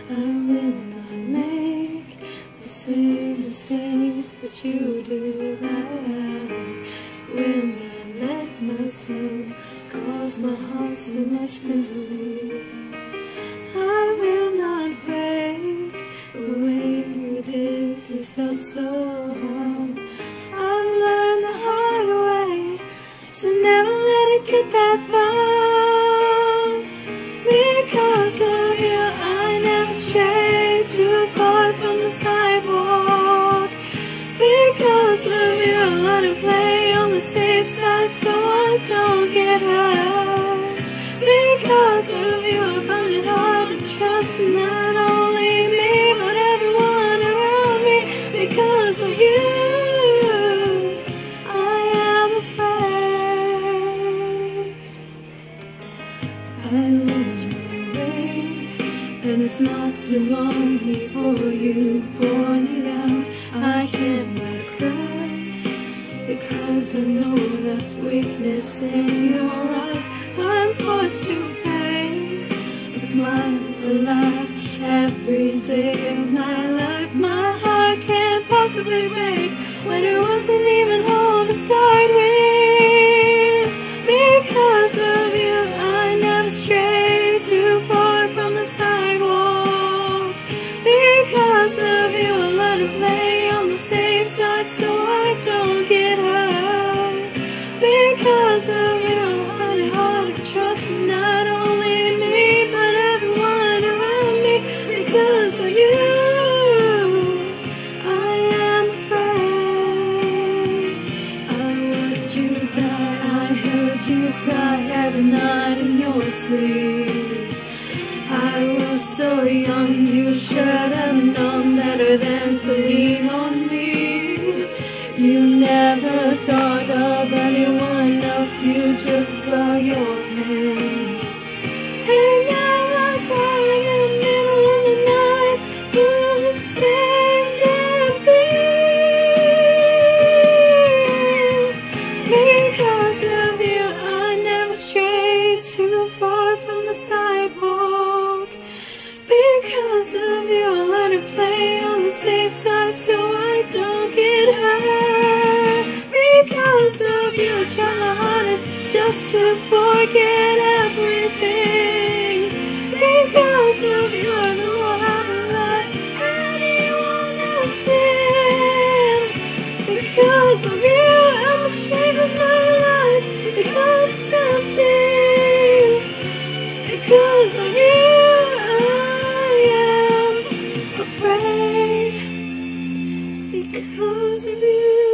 I will not make the same mistakes that you do. I will not let myself cause my heart so much misery. I will not break the way you did. It felt so wrong. I've learned the hard way to never let it get that far. Because of you, I never strayed too far from the sidewalk. Because of you, I let it play on the safe side so I don't get hurt. Because of you, I found it hard to trust not only me but everyone around me. Because of you, I am afraid. I lost my way, and it's not too long before you pointed out I can't let it cry, because I know that's weakness in your eyes. I'm forced to fake a smile, a laugh every day of my life. My heart can't possibly break when it wasn't even whole to start with. Because of you, I never strayed too far from the sidewalk. Because of you, I learned to play on the safe side so I don't get hurt. Because of you, I find it hard to trust not only me but everyone around me. Because of you, I am afraid. I watched you die, I heard you cry every night in your sleep. I was so young, you should have known better than to lean on me. You never thought of anyone else, you just saw your pain. And now I'm crying in the middle of the night for the same damn thing. Because of you, I never strayed too far from the sidewalk. Because of you, I learned to play on the safe side so I don't get hurt. Because of you, I try my hardest just to forget everything. Because of you, I don't know how to let anyone else in. Because of you, I'm ashamed of my life, because it's empty. Because of you, I am afraid. Because of you.